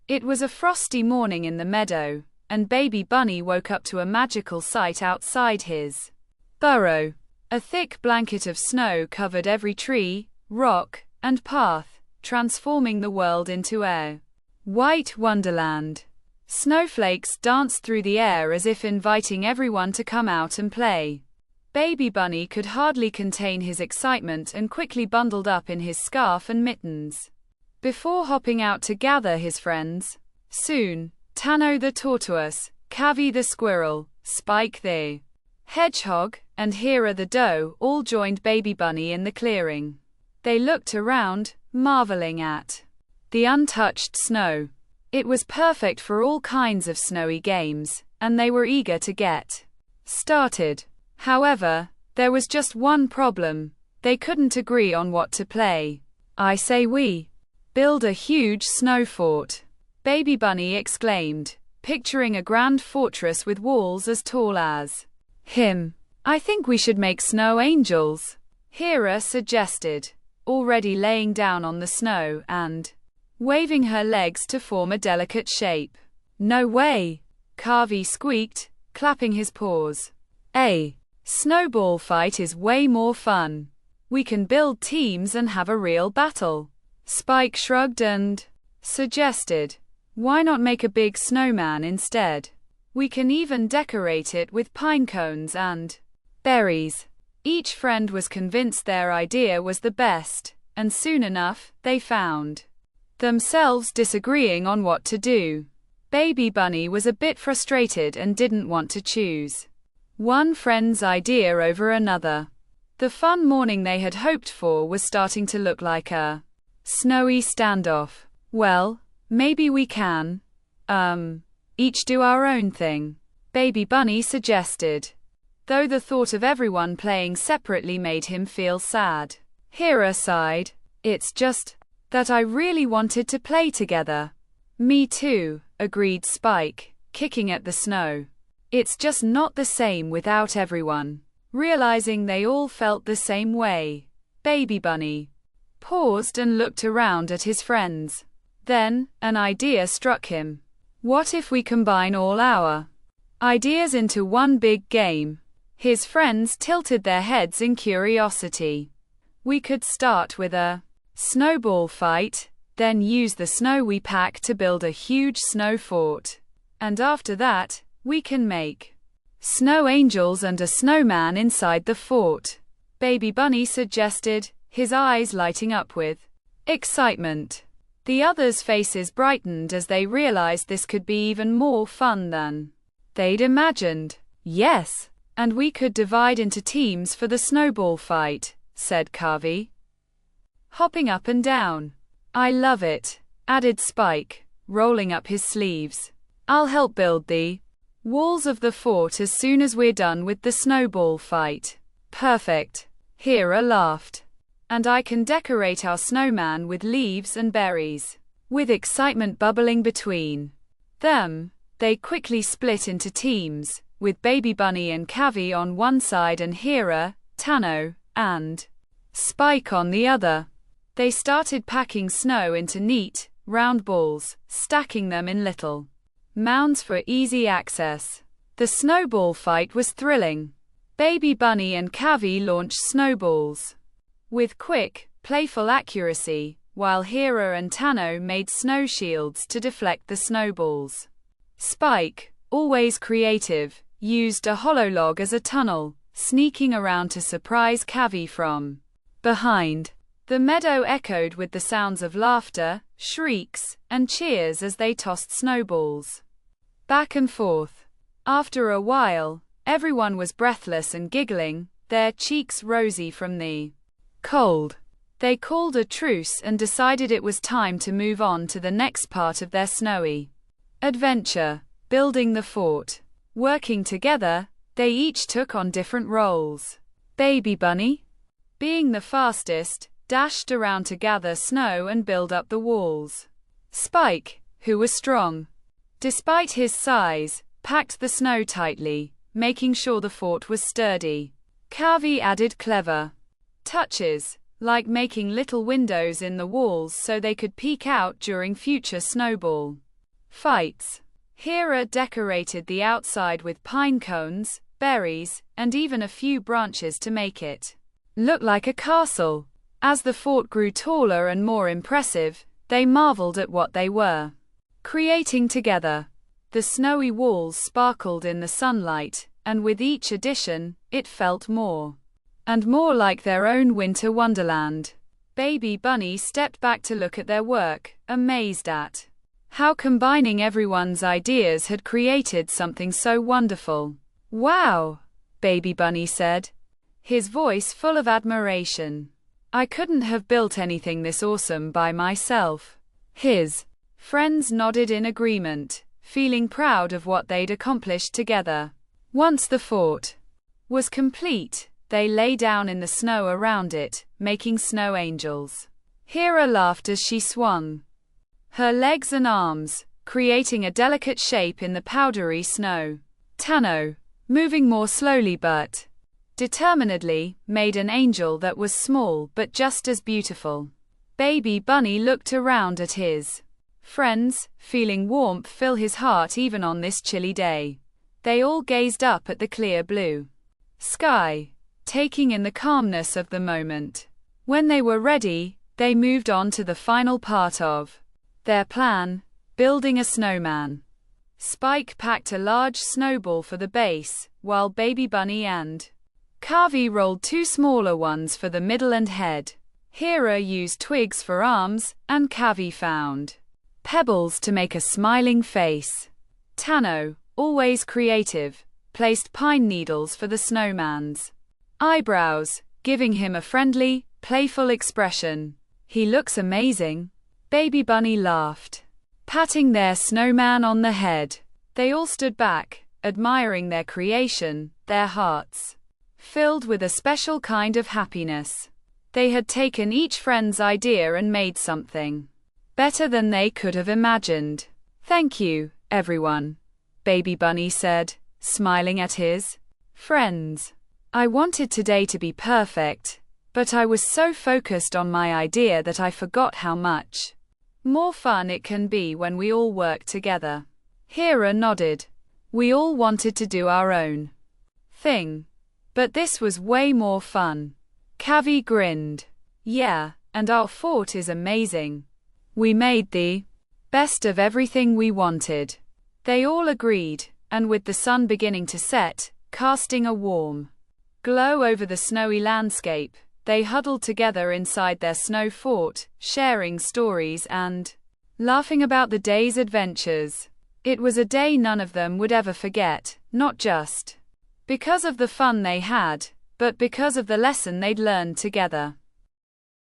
It was a frosty morning in the meadow, and Baby Bunny woke up to a magical sight outside his burrow. A thick blanket of snow covered every tree, rock, and path, transforming the world into a white wonderland. Snowflakes danced through the air as if inviting everyone to come out and play. Baby Bunny could hardly contain his excitement and quickly bundled up in his scarf and mittens before hopping out to gather his friends. Soon, Tano the tortoise, Cavi the squirrel, Spike the hedgehog, and Hera the doe all joined Baby Bunny in the clearing. They looked around, marveling at the untouched snow. It was perfect for all kinds of snowy games, and they were eager to get started. However, there was just one problem. They couldn't agree on what to play. "I say we build a huge snow fort," Baby Bunny exclaimed, picturing a grand fortress with walls as tall as him. "I think we should make snow angels," Hera suggested, already laying down on the snow and waving her legs to form a delicate shape. "No way," Kavi squeaked, clapping his paws. "A snowball fight is way more fun. We can build teams and have a real battle." Spike shrugged and suggested, "Why not make a big snowman instead? We can even decorate it with pine cones and berries." Each friend was convinced their idea was the best, and soon enough, they found themselves disagreeing on what to do. Baby Bunny was a bit frustrated and didn't want to choose one friend's idea over another. The fun morning they had hoped for was starting to look like a snowy standoff. "Well, maybe we can, each do our own thing," Baby Bunny suggested, though the thought of everyone playing separately made him feel sad. Hera sighed. "It's just that I really wanted to play together." "Me too," agreed Spike, kicking at the snow. "It's just not the same without everyone." Realizing they all felt the same way, Baby Bunny paused and looked around at his friends. Then, an idea struck him. "What if we combine all our ideas into one big game?" His friends tilted their heads in curiosity. "We could start with a snowball fight, then use the snow we pack to build a huge snow fort. And after that, we can make snow angels and a snowman inside the fort," Baby Bunny suggested, his eyes lighting up with excitement. The others' faces brightened as they realized this could be even more fun than they'd imagined. "Yes, and we could divide into teams for the snowball fight," said Kavi, hopping up and down. "I love it," added Spike, rolling up his sleeves. "I'll help build the walls of the fort as soon as we're done with the snowball fight." "Perfect," Hera laughed. "And I can decorate our snowman with leaves and berries." With excitement bubbling between them, they quickly split into teams, with Baby Bunny and Kavi on one side and Hera, Tano, and Spike on the other. They started packing snow into neat, round balls, stacking them in little mounds for easy access. The snowball fight was thrilling. Baby Bunny and Kavi launched snowballs with quick, playful accuracy, while Hera and Tano made snow shields to deflect the snowballs. Spike, always creative, used a hollow log as a tunnel, sneaking around to surprise Kavi from behind. The meadow echoed with the sounds of laughter, shrieks, and cheers as they tossed snowballs back and forth. After a while, everyone was breathless and giggling, their cheeks rosy from the cold. They called a truce and decided it was time to move on to the next part of their snowy adventure, building the fort. Working together, they each took on different roles. Baby Bunny, being the fastest, dashed around to gather snow and build up the walls. Spike, who was strong despite his size, packed the snow tightly, making sure the fort was sturdy. Kavi added clever touches, like making little windows in the walls so they could peek out during future snowball fights. Hera decorated the outside with pine cones, berries, and even a few branches to make it look like a castle. As the fort grew taller and more impressive, they marveled at what they were creating together. The snowy walls sparkled in the sunlight, and with each addition, it felt more and more like their own winter wonderland. Baby Bunny stepped back to look at their work, amazed at how combining everyone's ideas had created something so wonderful. "Wow," Baby Bunny said, his voice full of admiration. "I couldn't have built anything this awesome by myself." His friends nodded in agreement, feeling proud of what they'd accomplished together. Once the fort was complete, they lay down in the snow around it, making snow angels. Hera laughed as she swung her legs and arms, creating a delicate shape in the powdery snow. Tano, moving more slowly but determinedly, made an angel that was small but just as beautiful. Baby Bunny looked around at his friends, feeling warmth fill his heart even on this chilly day. They all gazed up at the clear blue sky, taking in the calmness of the moment. When they were ready, they moved on to the final part of their plan, building a snowman. Spike packed a large snowball for the base, while Baby Bunny and Kavi rolled two smaller ones for the middle and head. Hera used twigs for arms, and Kavi found pebbles to make a smiling face. Tano, always creative, placed pine needles for the snowman's eyebrows, giving him a friendly, playful expression. "He looks amazing," Baby Bunny laughed, patting their snowman on the head. They all stood back, admiring their creation, their hearts filled with a special kind of happiness. They had taken each friend's idea and made something better than they could have imagined. "Thank you, everyone," Baby Bunny said, smiling at his friends. "I wanted today to be perfect, but I was so focused on my idea that I forgot how much more fun it can be when we all work together." Hera nodded. "We all wanted to do our own thing, but this was way more fun." Kavi grinned. "Yeah, and our fort is amazing. We made the best of everything we wanted." They all agreed, and with the sun beginning to set, casting a warm glow over the snowy landscape, they huddled together inside their snow fort, sharing stories and laughing about the day's adventures. It was a day none of them would ever forget, not just because of the fun they had, but because of the lesson they'd learned together.